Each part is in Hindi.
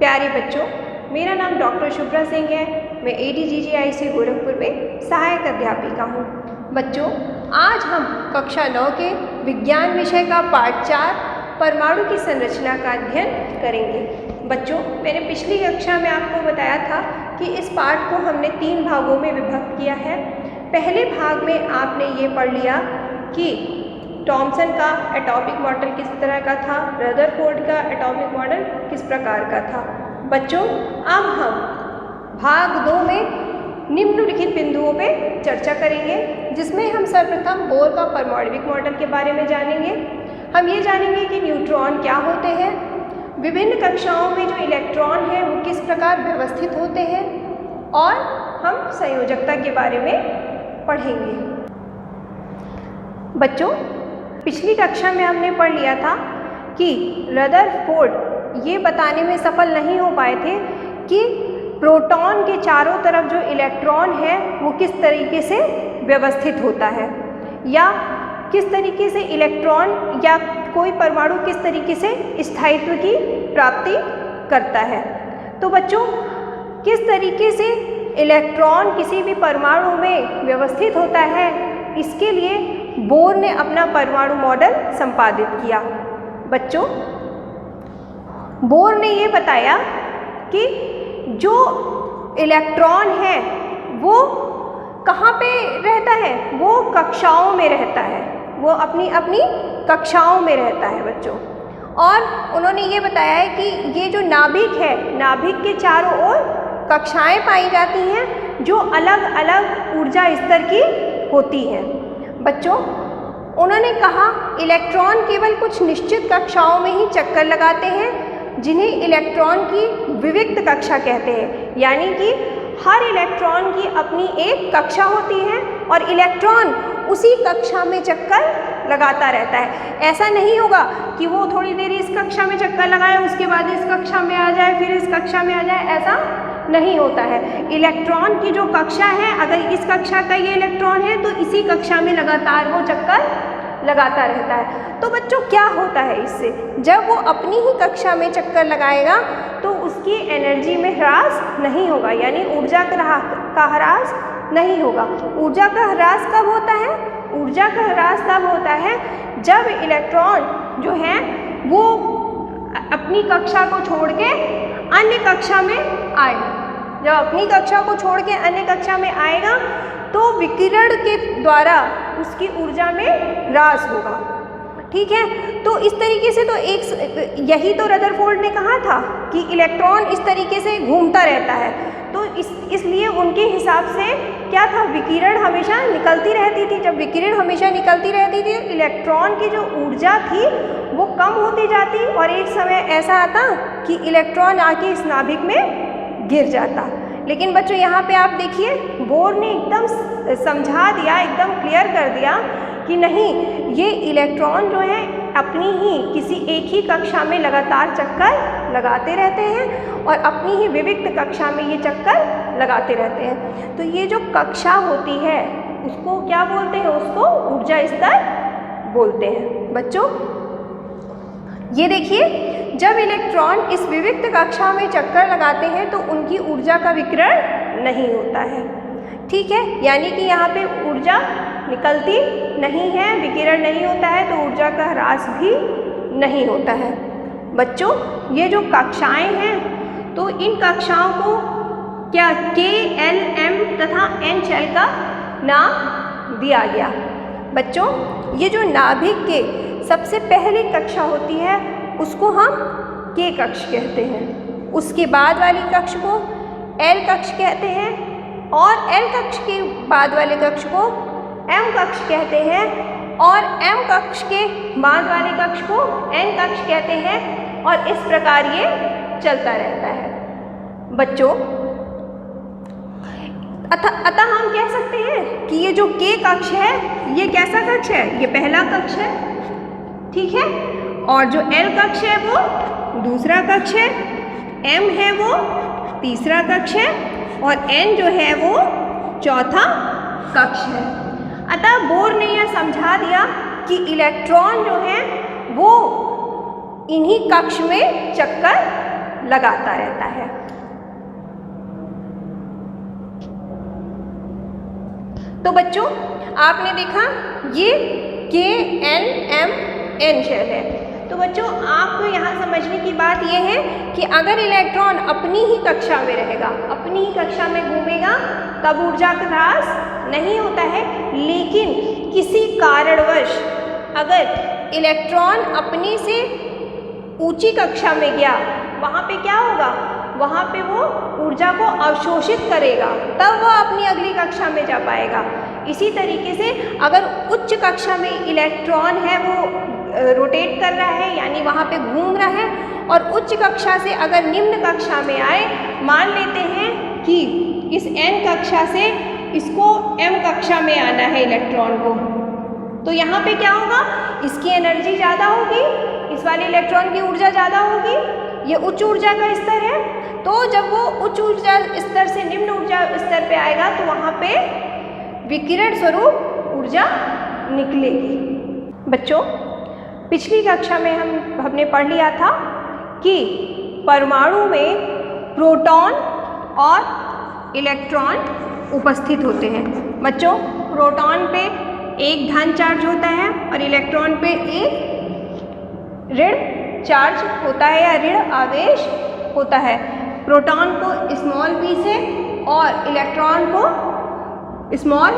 प्यारे बच्चों, मेरा नाम डॉक्टर शुभ्रा सिंह है। मैं ADGGIC गोरखपुर में सहायक अध्यापिका हूँ। बच्चों, आज हम कक्षा 9 के विज्ञान विषय का पाठ 4 परमाणु की संरचना का अध्ययन करेंगे। बच्चों, मैंने पिछली कक्षा में आपको बताया था कि इस पाठ को हमने 3 भागों में विभक्त किया है। पहले भाग में आपने ये पढ़ लिया कि थॉमसन का एटॉमिक मॉडल किस तरह का था, रदरफोर्ड का एटॉमिक मॉडल किस प्रकार का था। बच्चों, अब हम भाग 2 में निम्नलिखित बिंदुओं पे चर्चा करेंगे, जिसमें हम सर्वप्रथम बोर का परमाणविक मॉडल के बारे में जानेंगे। हम ये जानेंगे कि न्यूट्रॉन क्या होते हैं, विभिन्न कक्षाओं में जो इलेक्ट्रॉन है वो किस प्रकार व्यवस्थित होते हैं, और हम संयोजकता के बारे में पढ़ेंगे। बच्चों, पिछली कक्षा में हमने पढ़ लिया था कि रदरफोर्ड ये बताने में सफल नहीं हो पाए थे कि प्रोटॉन के चारों तरफ जो इलेक्ट्रॉन है वो किस तरीके से व्यवस्थित होता है, या किस तरीके से इलेक्ट्रॉन या कोई परमाणु किस तरीके से स्थायित्व की प्राप्ति करता है। तो बच्चों, किस तरीके से इलेक्ट्रॉन किसी भी परमाणु में व्यवस्थित होता है, इसके लिए बोर ने अपना परमाणु मॉडल संपादित किया। बच्चों, बोर ने ये बताया कि जो इलेक्ट्रॉन है वो कहाँ पे रहता है, वो कक्षाओं में रहता है, वो अपनी अपनी कक्षाओं में रहता है बच्चों। और उन्होंने ये बताया है कि ये जो नाभिक है, नाभिक के चारों ओर कक्षाएं पाई जाती हैं जो अलग अलग ऊर्जा स्तर की होती हैं। बच्चों, उन्होंने कहा इलेक्ट्रॉन केवल कुछ निश्चित कक्षाओं में ही चक्कर लगाते हैं, जिन्हें इलेक्ट्रॉन की विविक्त कक्षा कहते हैं। यानी कि हर इलेक्ट्रॉन की अपनी एक कक्षा होती है और इलेक्ट्रॉन उसी कक्षा में चक्कर लगाता रहता है। ऐसा नहीं होगा कि वो थोड़ी देर इस कक्षा में चक्कर लगाए, उसके बाद इस कक्षा में आ जाए, फिर इस कक्षा में आ जाए, ऐसा नहीं होता है। इलेक्ट्रॉन की जो कक्षा है, अगर इस कक्षा का ये इलेक्ट्रॉन है तो इसी कक्षा में लगातार वो चक्कर लगाता रहता है। तो बच्चों, क्या होता है इससे, जब वो अपनी ही कक्षा में चक्कर लगाएगा तो उसकी एनर्जी में ह्रास नहीं होगा, यानी ऊर्जा का ह्रास नहीं होगा। ऊर्जा का ह्रास कब होता है? ऊर्जा का ह्रास तब होता है जब इलेक्ट्रॉन जो है वो अपनी कक्षा को छोड़ के अन्य कक्षा में आए। जब अपनी कक्षा को छोड़ के अन्य कक्षा में आएगा तो विकिरण के द्वारा उसकी ऊर्जा में ह्रास होगा। ठीक है, तो इस तरीके से तो यही तो रदरफोर्ड ने कहा था कि इलेक्ट्रॉन इस तरीके से घूमता रहता है। तो इसलिए उनके हिसाब से क्या था, विकिरण हमेशा निकलती रहती थी। जब विकिरण हमेशा निकलती रहती थी, इलेक्ट्रॉन की जो ऊर्जा थी वो कम होती जाती और एक समय ऐसा आता कि इलेक्ट्रॉन आके इस नाभिक में गिर जाता। लेकिन बच्चों, यहाँ पे आप देखिए, बोर ने एकदम समझा दिया, एकदम क्लियर कर दिया कि नहीं, ये इलेक्ट्रॉन जो है अपनी ही किसी एक ही कक्षा में लगातार चक्कर लगाते रहते हैं और अपनी ही विविक्त कक्षा में ये चक्कर लगाते रहते हैं। तो ये जो कक्षा होती है उसको क्या बोलते हैं? उसको ऊर्जा स्तर बोलते हैं। बच्चों, ये देखिए, जब इलेक्ट्रॉन इस विविक्त कक्षा में चक्कर लगाते हैं तो उनकी ऊर्जा का विकिरण नहीं होता है। ठीक है, यानी कि यहाँ पे ऊर्जा निकलती नहीं है, विकिरण नहीं होता है, तो ऊर्जा का ह्रास भी नहीं होता है। बच्चों, ये जो कक्षाएं हैं तो इन कक्षाओं को क्या K, L, M तथा N शेल का नाम दिया गया। बच्चों, ये जो नाभिक के सबसे पहली कक्षा होती है उसको हम K कक्ष कहते हैं। उसके बाद वाली कक्ष को L कक्ष कहते हैं और L कक्ष के बाद वाले कक्ष को M कक्ष कहते हैं और M कक्ष के बाद वाले कक्ष को N कक्ष कहते हैं, और इस प्रकार ये चलता रहता है। बच्चों, अतः हम कह सकते हैं कि ये जो K कक्ष है ये कैसा कक्ष है? ये पहला कक्ष है। ठीक है, और जो L कक्ष है वो दूसरा कक्ष है, M है वो तीसरा कक्ष है और N जो है वो चौथा कक्ष है। अतः बोर ने यह समझा दिया कि इलेक्ट्रॉन जो है वो इन्हीं कक्ष में चक्कर लगाता रहता है। तो बच्चों आपने देखा ये KNMN शेल है। तो बच्चों आपको यहाँ समझने की बात यह है कि अगर इलेक्ट्रॉन अपनी ही कक्षा में रहेगा, अपनी ही कक्षा में घूमेगा, तब ऊर्जा का ह्रास नहीं होता है। लेकिन किसी कारणवश अगर इलेक्ट्रॉन अपनी से ऊंची कक्षा में गया, वहाँ पे क्या होगा, वहाँ पे वो ऊर्जा को अवशोषित करेगा, तब वो अपनी अगली कक्षा में जा पाएगा। इसी तरीके से अगर उच्च कक्षा में इलेक्ट्रॉन है वो रोटेट कर रहा है, यानी वहाँ पे घूम रहा है, और उच्च कक्षा से अगर निम्न कक्षा में आए, मान लेते हैं कि इस n कक्षा से इसको m कक्षा में आना है इलेक्ट्रॉन को, तो यहाँ पे क्या होगा, इसकी एनर्जी ज़्यादा होगी, इस वाले इलेक्ट्रॉन की ऊर्जा ज़्यादा होगी, ये उच्च ऊर्जा का स्तर है। तो जब वो उच्च ऊर्जा स्तर से निम्न ऊर्जा स्तर पे आएगा तो वहाँ पे विकिरण स्वरूप ऊर्जा निकलेगी। बच्चों पिछली कक्षा में हमने पढ़ लिया था कि परमाणु में प्रोटॉन और इलेक्ट्रॉन उपस्थित होते हैं। बच्चों प्रोटॉन पे एक धन चार्ज होता है और इलेक्ट्रॉन पे एक ऋण चार्ज होता है या ऋण आवेश होता है। प्रोटॉन को स्मॉल p से और इलेक्ट्रॉन को स्मॉल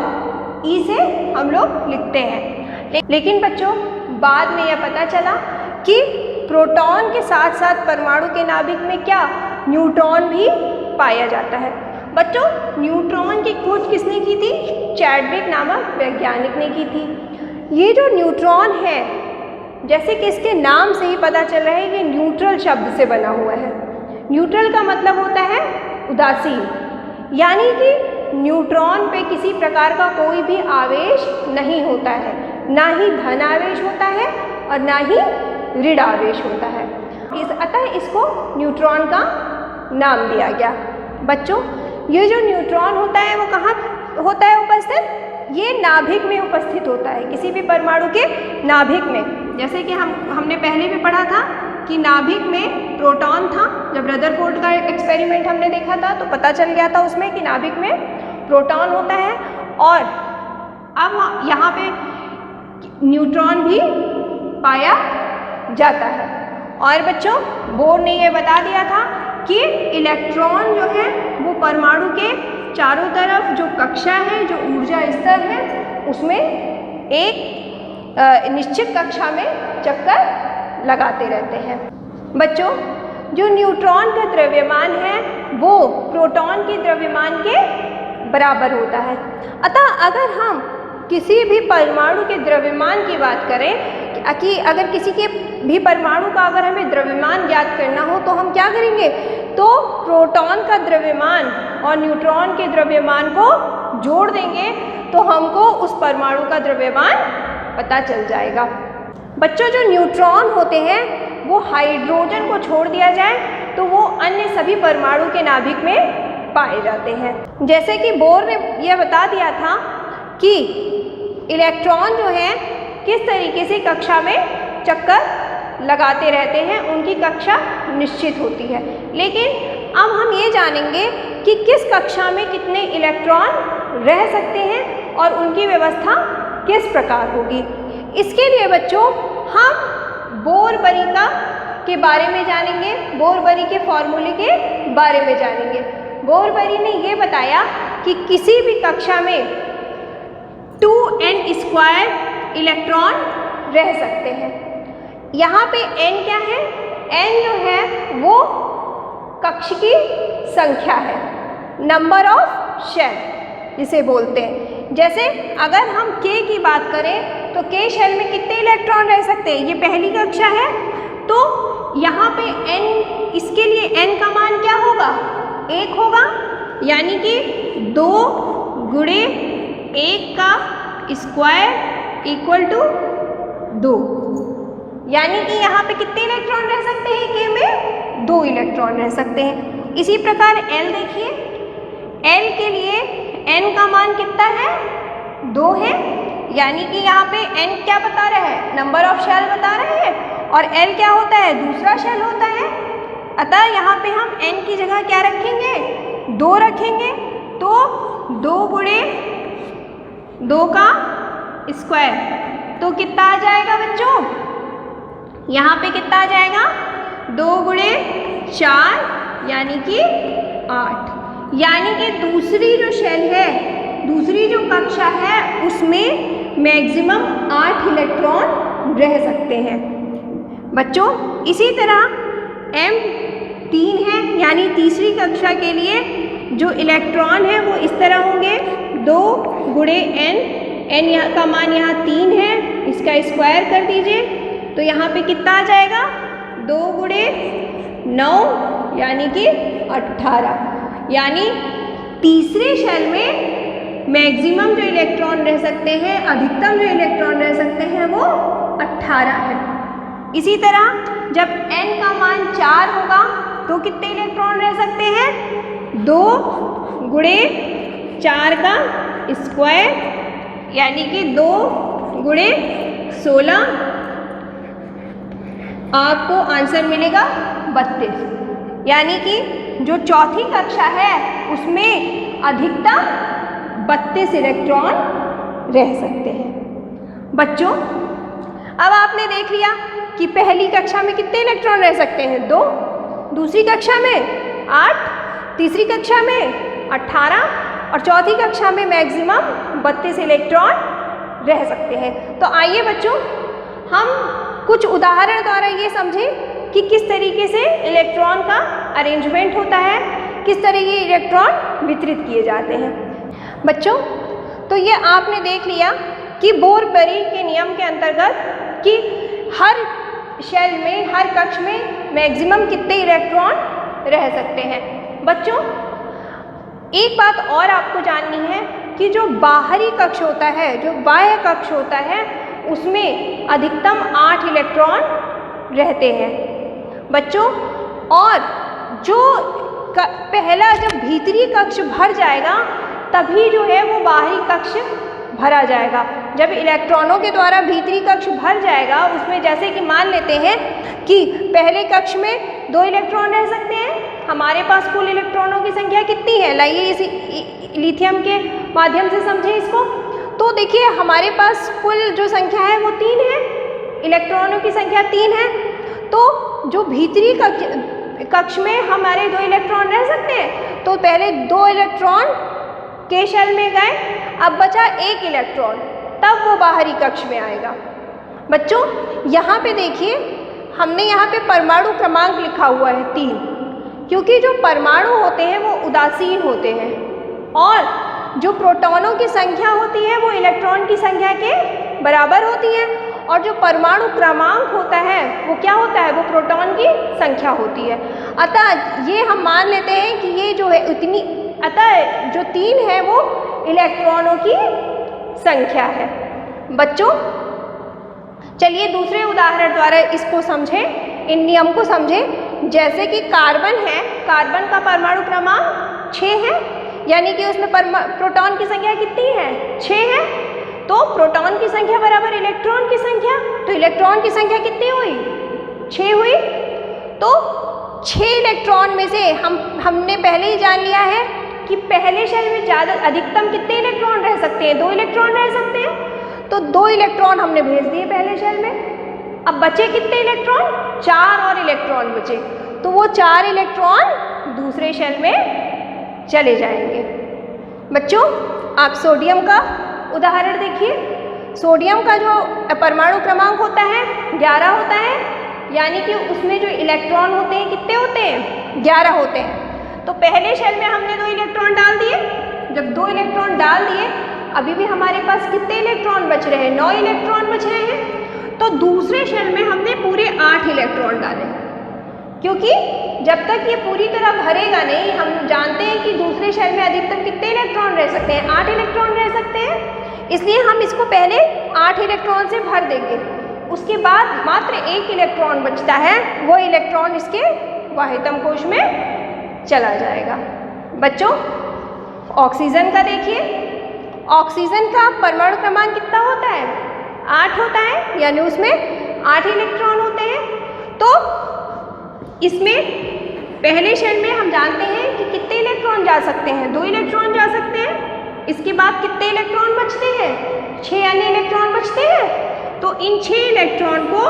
e से हम लोग लिखते हैं। लेकिन बच्चों बाद में यह पता चला कि प्रोटॉन के साथ साथ परमाणु के नाभिक में क्या न्यूट्रॉन भी पाया जाता है। बच्चों न्यूट्रॉन की खोज किसने की थी, चैडविक नामक वैज्ञानिक ने की थी। ये जो न्यूट्रॉन है, जैसे कि इसके नाम से ही पता चल रहा है, ये न्यूट्रल शब्द से बना हुआ है। न्यूट्रल का मतलब होता है उदासीन, यानी कि न्यूट्रॉन पे किसी प्रकार का कोई भी आवेश नहीं होता है, ना ही धन आवेश होता है और ना ही ऋण आवेश होता है। अतः इसको न्यूट्रॉन का नाम दिया गया। बच्चों ये जो न्यूट्रॉन होता है वो कहाँ होता है उपस्थित, ये नाभिक में उपस्थित होता है, किसी भी परमाणु के नाभिक में। जैसे कि हमने पहले भी पढ़ा था कि नाभिक में प्रोटॉन था, जब रदरफोर्ड का एक्सपेरिमेंट हमने देखा था तो पता चल गया था उसमें कि नाभिक में प्रोटॉन होता है। और अब यहाँ पे न्यूट्रॉन भी पाया जाता है। और बच्चों बोर ने ये बता दिया था कि इलेक्ट्रॉन जो है वो परमाणु के चारों तरफ जो कक्षा है, जो ऊर्जा स्तर है, उसमें एक निश्चित कक्षा में चक्कर लगाते रहते हैं। बच्चों जो न्यूट्रॉन का द्रव्यमान है वो प्रोटॉन के द्रव्यमान के बराबर होता है। अतः अगर हम किसी भी परमाणु के द्रव्यमान की बात करें कि अगर किसी के भी परमाणु का अगर हमें द्रव्यमान ज्ञात करना हो तो हम क्या करेंगे, तो प्रोटॉन का द्रव्यमान और न्यूट्रॉन के द्रव्यमान को जोड़ देंगे तो हमको उस परमाणु का द्रव्यमान पता चल जाएगा। बच्चों जो न्यूट्रॉन होते हैं वो हाइड्रोजन को छोड़ दिया जाए तो वो अन्य सभी परमाणु के नाभिक में पाए जाते हैं। जैसे कि बोर ने यह बता दिया था कि इलेक्ट्रॉन जो है किस तरीके से कक्षा में चक्कर लगाते रहते हैं, उनकी कक्षा निश्चित होती है। लेकिन अब हम ये जानेंगे कि किस कक्षा में कितने इलेक्ट्रॉन रह सकते हैं और उनकी व्यवस्था किस प्रकार होगी। इसके लिए बच्चों हम बोर-बरीका के बारे में जानेंगे, बोर-बरी के फॉर्मूले के बारे में जानेंगे। बोर-बरी ने ये बताया कि किसी भी कक्षा में 2n² इलेक्ट्रॉन रह सकते हैं। यहाँ पे n क्या है, n जो है वो कक्ष की संख्या है, नंबर ऑफ शेल जिसे बोलते हैं। जैसे अगर हम k की बात करें तो k शेल में कितने इलेक्ट्रॉन रह सकते हैं, ये पहली कक्षा है, तो यहाँ पे n, इसके लिए n का मान क्या होगा, 1 होगा, यानी कि 2 गुणे 1 का स्क्वायर इक्वल टू 2, यानी कि यहाँ पे कितने इलेक्ट्रॉन रह सकते हैं, k में 2 इलेक्ट्रॉन रह सकते हैं। इसी प्रकार L देखिए, L के लिए n का मान कितना है, 2 है, यानी कि यहाँ पे n क्या बता रहा है, नंबर ऑफ शेल बता रहे हैं, और L क्या होता है, दूसरा शेल होता है, अतः यहाँ पे हम n की जगह क्या रखेंगे, 2 रखेंगे। तो 2 गुणे 2 का स्क्वायर, तो कितना आ जाएगा बच्चों, यहाँ पे कितना आ जाएगा, 2 गुणे 4 यानी कि 8। यानी कि दूसरी जो शेल है, दूसरी जो कक्षा है, उसमें मैक्सिमम 8 इलेक्ट्रॉन रह सकते हैं बच्चों। इसी तरह m 3 है, यानी तीसरी कक्षा के लिए जो इलेक्ट्रॉन है वो इस तरह होंगे, 2 गुणे n यहाँ का मान यहाँ 3 है, इसका स्क्वायर कर दीजिए तो यहाँ पे कितना आ जाएगा, 2 गुणे 9 यानी कि 18। यानी तीसरे शेल में मैक्सिमम जो इलेक्ट्रॉन रह सकते हैं, अधिकतम जो इलेक्ट्रॉन रह सकते हैं वो 18 है। इसी तरह जब n का मान 4 होगा तो कितने इलेक्ट्रॉन रह सकते हैं, 2 गुणे 4 का स्क्वायर यानी कि 2 गुणे 16, आपको आंसर मिलेगा 32। यानी कि जो चौथी कक्षा है उसमें अधिकतम 32 इलेक्ट्रॉन रह सकते हैं बच्चों। अब आपने देख लिया कि पहली कक्षा में कितने इलेक्ट्रॉन रह सकते हैं, 2, दूसरी कक्षा में 8, तीसरी कक्षा में 18 और चौथी कक्षा में मैक्सिमम 32 इलेक्ट्रॉन रह सकते हैं। तो आइए बच्चों हम कुछ उदाहरण द्वारा ये समझें कि किस तरीके से इलेक्ट्रॉन का अरेंजमेंट होता है, किस तरह ये इलेक्ट्रॉन वितरित किए जाते हैं बच्चों। तो ये आपने देख लिया कि बोर-बरी के नियम के अंतर्गत कि हर शेल में, हर कक्ष में मैक्सिमम कितने इलेक्ट्रॉन रह सकते हैं बच्चों। एक बात और आपको जाननी है कि जो बाहरी कक्ष होता है, जो बाह्य कक्ष होता है, उसमें अधिकतम 8 इलेक्ट्रॉन रहते हैं बच्चों। और जो पहला जब भीतरी कक्ष भर जाएगा तभी जो है वो बाहरी कक्ष भरा जाएगा। जब इलेक्ट्रॉनों के द्वारा भीतरी कक्ष भर जाएगा, उसमें जैसे कि मान लेते हैं कि पहले कक्ष में 2 इलेक्ट्रॉन रह सकते हैं, हमारे पास कुल इलेक्ट्रॉनों की संख्या कितनी है, लाइए इस लिथियम के माध्यम से समझें इसको। तो देखिए हमारे पास कुल जो संख्या है वो 3 है, इलेक्ट्रॉनों की संख्या 3 है। तो जो भीतरी कक्ष में हमारे 2 इलेक्ट्रॉन रह सकते हैं, तो पहले 2 इलेक्ट्रॉन के शेल में गए, अब बचा 1 इलेक्ट्रॉन, तब वो बाहरी कक्ष में आएगा बच्चों। यहाँ पे देखिए हमने यहाँ पे परमाणु क्रमांक लिखा हुआ है 3, क्योंकि जो परमाणु होते हैं वो उदासीन होते हैं और जो प्रोटॉनों की संख्या होती है वो इलेक्ट्रॉन की संख्या के बराबर होती है, और जो परमाणु क्रमांक होता है वो क्या होता है, वो प्रोटॉन की संख्या होती है। अतः ये हम मान लेते हैं कि ये जो है उतनी, अतः जो 3 है वो इलेक्ट्रॉनों की संख्या है बच्चों। चलिए दूसरे उदाहरण द्वारा इसको समझें, इन नियम को समझें। जैसे कि कार्बन है, कार्बन का परमाणु क्रमांक 6 है, यानी कि उसमें प्रोटॉन की संख्या कितनी है, 6 है। तो प्रोटॉन की संख्या बराबर इलेक्ट्रॉन की संख्या, तो इलेक्ट्रॉन की संख्या कितनी हुई, 6 हुई। तो 6 इलेक्ट्रॉन में से हमने पहले ही जान लिया है कि पहले शेल में ज़्यादा अधिकतम कितने इलेक्ट्रॉन रह सकते हैं, 2 इलेक्ट्रॉन रह सकते हैं। तो 2 इलेक्ट्रॉन हमने भेज दिए पहले शेल में, अब बचे कितने इलेक्ट्रॉन, 4 और इलेक्ट्रॉन बचे, तो वो 4 इलेक्ट्रॉन दूसरे शेल में चले जाएंगे बच्चों। आप सोडियम का उदाहरण देखिए। सोडियम का जो परमाणु क्रमांक होता है 11 होता है, यानी कि उसमें जो इलेक्ट्रॉन होते हैं कितने होते हैं, 11 होते हैं। तो पहले शेल में हमने 2 इलेक्ट्रॉन डाल दिए, जब 2 इलेक्ट्रॉन डाल दिए अभी भी हमारे पास कितने इलेक्ट्रॉन बच रहे हैं, 9 इलेक्ट्रॉन बच रहे हैं। तो दूसरे शेल में हमने पूरे 8 इलेक्ट्रॉन डाले, क्योंकि जब तक ये पूरी तरह भरेगा नहीं, हम जानते हैं कि दूसरे शेल में अधिकतम कितने इलेक्ट्रॉन रह सकते हैं, 8 इलेक्ट्रॉन रह सकते हैं। इसलिए हम इसको पहले 8 इलेक्ट्रॉन से भर देंगे, उसके बाद मात्र 1 इलेक्ट्रॉन बचता है, वो इलेक्ट्रॉन इसके वाहितम कोश में चला जाएगा बच्चों। ऑक्सीजन का देखिए, ऑक्सीजन का परमाणु क्रमांक कितना होता है, 8 होता है, यानी उसमें 8 इलेक्ट्रॉन होते हैं। तो इसमें पहले शेल में हम जानते हैं कि कितने इलेक्ट्रॉन जा सकते हैं, 2 इलेक्ट्रॉन जा सकते हैं। इसके बाद कितने इलेक्ट्रॉन बचते हैं, 6 अन्य इलेक्ट्रॉन बचते हैं। तो इन 6 इलेक्ट्रॉन को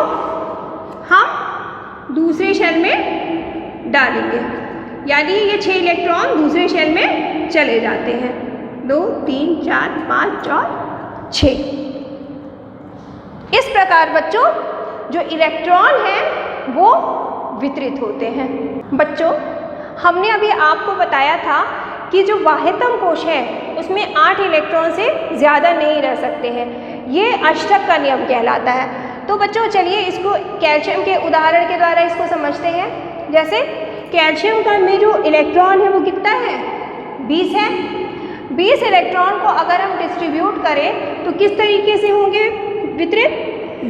हम दूसरे शेल में डालेंगे, यानी ये 6 इलेक्ट्रॉन दूसरे शेल में चले जाते हैं। 2, 3, 4, 5 और 6। इस प्रकार बच्चों जो इलेक्ट्रॉन हैं वो वितरित होते हैं। बच्चों हमने अभी आपको बताया था कि जो वाह्यतम कोश है उसमें 8 इलेक्ट्रॉन से ज़्यादा नहीं रह सकते हैं। ये अष्टक का नियम कहलाता है। तो बच्चों चलिए इसको कैल्शियम के उदाहरण के द्वारा इसको समझते हैं। जैसे कैल्शियम का में जो इलेक्ट्रॉन है वो कितना है, 20 है। 20 इलेक्ट्रॉन को अगर हम डिस्ट्रीब्यूट करें तो किस तरीके से होंगे वितरित,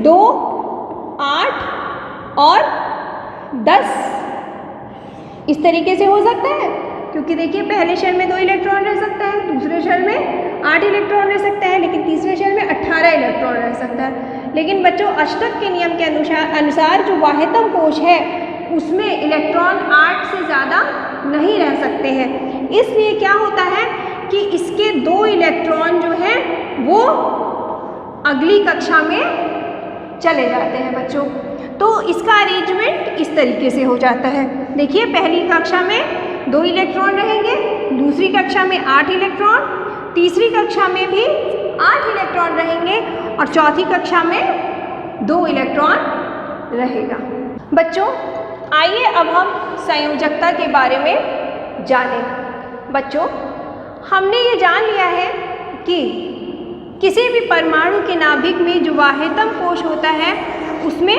2, 8 और 10 इस तरीके से हो सकता है। क्योंकि देखिए पहले शेल में 2 इलेक्ट्रॉन रह सकता है, दूसरे शेल में 8 इलेक्ट्रॉन रह सकता है, लेकिन तीसरे शेल में 18 इलेक्ट्रॉन रह सकता है। लेकिन बच्चों अष्टक के नियम के अनुसार जो वाह्यतम कोश है उसमें इलेक्ट्रॉन 8 से ज़्यादा नहीं रह सकते हैं। इसलिए क्या होता है कि इसके 2 इलेक्ट्रॉन जो हैं वो अगली कक्षा में चले जाते हैं बच्चों। तो इसका अरेंजमेंट इस तरीके से हो जाता है। देखिए पहली कक्षा में 2 इलेक्ट्रॉन रहेंगे, दूसरी कक्षा में 8 इलेक्ट्रॉन, तीसरी कक्षा में भी 8 इलेक्ट्रॉन रहेंगे और चौथी कक्षा में 2 इलेक्ट्रॉन रहेगा। बच्चों आइए अब हम संयोजकता के बारे में जानें। बच्चों हमने ये जान लिया है कि किसी भी परमाणु के नाभिक में जो वाह्यतम कोश होता है उसमें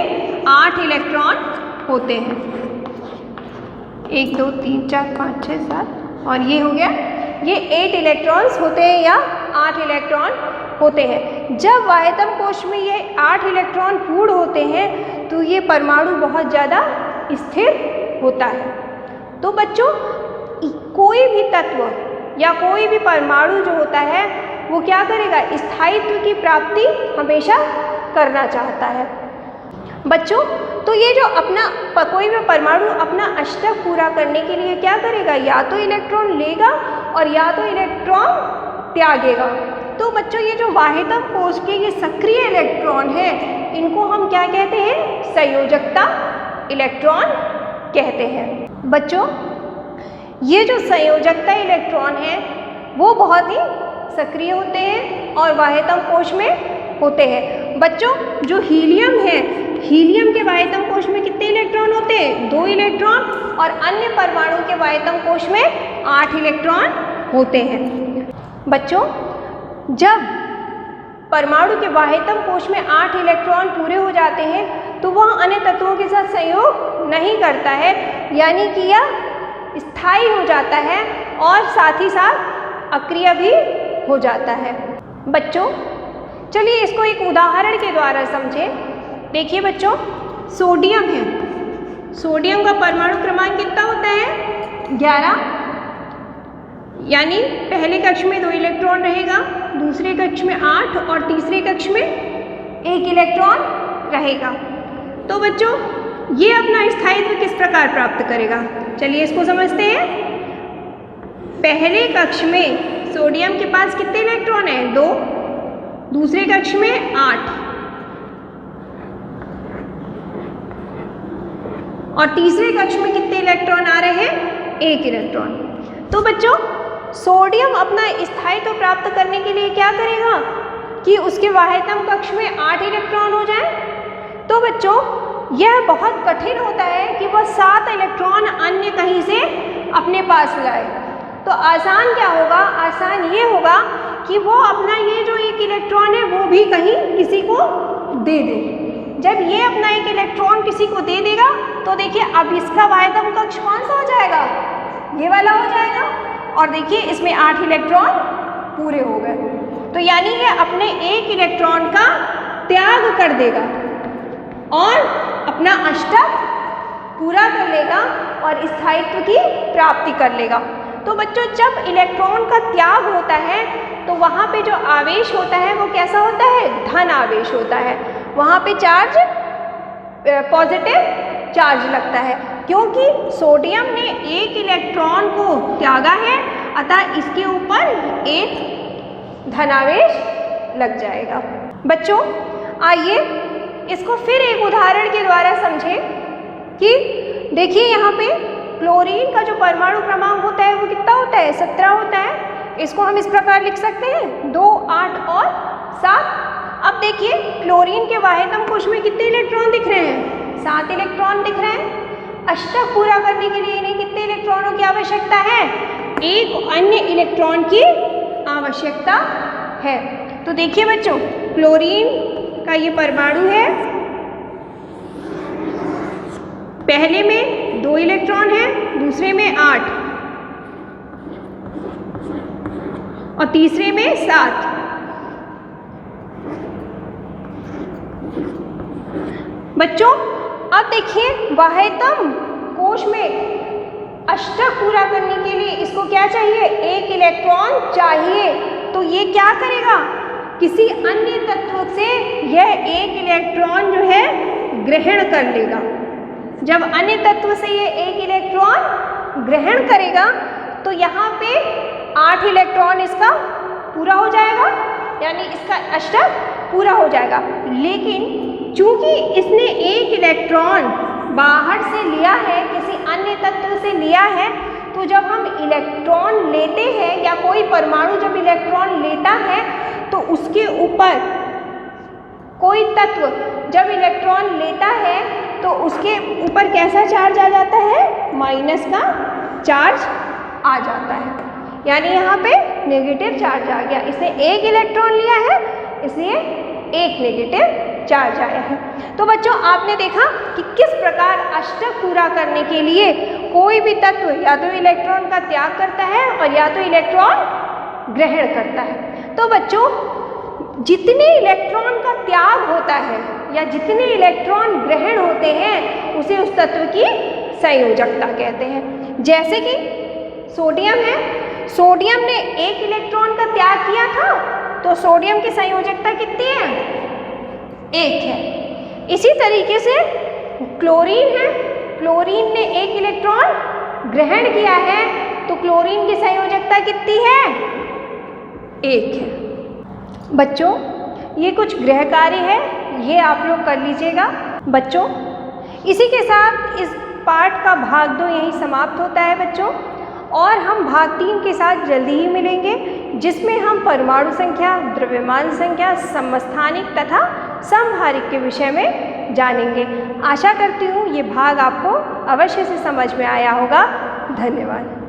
8 इलेक्ट्रॉन होते हैं। 1, 2, 3, 4, 5, 6, 7 और ये हो गया, ये 8 इलेक्ट्रॉन्स होते हैं या 8 इलेक्ट्रॉन होते हैं। जब वाह्यतम कोश में ये 8 इलेक्ट्रॉन पूर्ण होते हैं तो ये परमाणु बहुत ज़्यादा स्थिर होता है। तो बच्चों कोई भी तत्व या कोई भी परमाणु जो होता है वो क्या करेगा, स्थायित्व की प्राप्ति हमेशा करना चाहता है। बच्चों तो ये जो अपना कोई भी परमाणु अपना अष्टक पूरा करने के लिए क्या करेगा, या तो इलेक्ट्रॉन लेगा और या तो इलेक्ट्रॉन त्यागेगा। तो बच्चों ये जो वाह्यतम कोश के ये सक्रिय इलेक्ट्रॉन है इनको हम क्या कहते हैं, संयोजकता इलेक्ट्रॉन कहते हैं। बच्चों ये जो संयोजकता इलेक्ट्रॉन है वो बहुत ही सक्रिय होते हैं और वाह्यतम कोश में होते हैं। बच्चों जो हीलियम है, हीलियम के वाह्यतम कोश में कितने इलेक्ट्रॉन होते हैं, 2 इलेक्ट्रॉन और अन्य परमाणु के वाह्यतम कोश में 8 इलेक्ट्रॉन होते हैं। बच्चों जब परमाणु के वाह्यतम कोश में 8 इलेक्ट्रॉन पूरे हो जाते हैं तो वह अन्य तत्वों के साथ संयोग नहीं करता है, यानी कि यह स्थायी हो जाता है और साथ ही साथ अक्रिय भी हो जाता है। बच्चों चलिए इसको एक उदाहरण के द्वारा समझें। देखिए बच्चों सोडियम है, सोडियम का परमाणु क्रमांक कितना होता है, 11, यानी पहले कक्ष में 2 इलेक्ट्रॉन रहेगा, दूसरे कक्ष में 8 और तीसरे कक्ष में 1 इलेक्ट्रॉन रहेगा। तो बच्चों ये अपना स्थायित्व किस प्रकार प्राप्त करेगा, चलिए इसको समझते हैं। पहले कक्ष में सोडियम के पास कितने इलेक्ट्रॉन हैं, 2, दूसरे कक्ष में 8 और तीसरे कक्ष में कितने इलेक्ट्रॉन आ रहे हैं, 1 इलेक्ट्रॉन। तो बच्चों सोडियम अपना स्थायित्व प्राप्त करने के लिए क्या करेगा कि उसके वाह्यतम कक्ष में 8 इलेक्ट्रॉन हो जाए। तो बच्चों यह बहुत कठिन होता है कि वह 7 इलेक्ट्रॉन अन्य कहीं से अपने पास लाए। तो आसान क्या होगा, आसान ये होगा कि वो अपना ये जो 1 इलेक्ट्रॉन है वो भी कहीं किसी को दे दे। जब ये अपना 1 इलेक्ट्रॉन किसी को दे देगा तो देखिए अब इसका वाह्यतम कक्ष कौन सा हो जाएगा, ये वाला हो जाएगा और देखिए इसमें 8 इलेक्ट्रॉन पूरे हो गए। तो यानी ये अपने 1 इलेक्ट्रॉन का त्याग कर देगा और अपना अष्टक पूरा कर लेगा और स्थायित्व की प्राप्ति कर लेगा। तो बच्चों जब इलेक्ट्रॉन का त्याग होता है तो वहाँ पे जो आवेश होता है वो कैसा होता है, धन आवेश होता है। वहाँ पे चार्ज पॉजिटिव चार्ज लगता है। क्योंकि सोडियम ने एक इलेक्ट्रॉन को त्यागा है, अतः इसके ऊपर एक धनावेश लग जाएगा। बच्चों आइए इसको फिर एक उदाहरण के द्वारा समझें कि देखिए यहाँ पे क्लोरीन का जो परमाणु क्रमांक होता है वो कितना होता है, 17 होता है। इसको हम इस प्रकार लिख सकते हैं 2, 8 और 7। अब देखिए क्लोरीन के वाहितम कोश में कितने इलेक्ट्रॉन दिख रहे हैं, 7 इलेक्ट्रॉन दिख रहे हैं। अष्टक पूरा करने के लिए इन्हें कितने इलेक्ट्रॉनों की आवश्यकता है, एक अन्य इलेक्ट्रॉन की आवश्यकता है। तो देखिए बच्चों क्लोरीन का ये परमाणु है, पहले में 2 इलेक्ट्रॉन है, दूसरे में 8 और तीसरे में 7। बच्चों अब देखिए वाहितम कोश में अष्टक पूरा करने के लिए इसको क्या चाहिए, एक इलेक्ट्रॉन चाहिए। तो ये क्या करेगा, किसी अन्य तत्व से यह एक इलेक्ट्रॉन जो है ग्रहण कर लेगा। जब अन्य तत्व से ये एक इलेक्ट्रॉन ग्रहण करेगा तो यहाँ पे 8 इलेक्ट्रॉन इसका पूरा हो जाएगा, यानी इसका अष्टक पूरा हो जाएगा। लेकिन चूंकि इसने एक इलेक्ट्रॉन बाहर से लिया है, किसी अन्य तत्व से लिया है, तो जब हम इलेक्ट्रॉन लेते हैं या कोई परमाणु जब इलेक्ट्रॉन लेता है तो उसके ऊपर कोई तत्व जब इलेक्ट्रॉन लेता है तो उसके ऊपर कैसा चार्ज आ जाता है, माइनस का चार्ज आ जाता है, यानी यहाँ पे नेगेटिव चार्ज आ गया। इसने एक इलेक्ट्रॉन लिया है इसलिए एक नेगेटिव चार्ज आया है। तो बच्चों आपने देखा कि किस प्रकार अष्टक पूरा करने के लिए कोई भी तत्व या तो इलेक्ट्रॉन का त्याग करता है और या तो इलेक्ट्रॉन ग्रहण करता है। तो बच्चों जितने इलेक्ट्रॉन का त्याग होता है या जितने इलेक्ट्रॉन ग्रहण होते हैं उसे उस तत्व की संयोजकता कहते हैं। जैसे कि सोडियम है, सोडियम ने एक इलेक्ट्रॉन का त्याग किया था तो सोडियम की संयोजकता कितनी है, 1 है। इसी तरीके से क्लोरीन है, क्लोरीन ने एक इलेक्ट्रॉन ग्रहण किया है तो क्लोरीन की संयोजकता कितनी है, 1 है। बच्चों ये कुछ गृह कार्य है, ये आप लोग कर लीजिएगा। बच्चों इसी के साथ इस पाठ का भाग 2 यहीं समाप्त होता है बच्चों, और हम भाग 3 के साथ जल्दी ही मिलेंगे, जिसमें हम परमाणु संख्या, द्रव्यमान संख्या, समस्थानिक तथा समहारिक के विषय में जानेंगे। आशा करती हूँ ये भाग आपको अवश्य से समझ में आया होगा। धन्यवाद।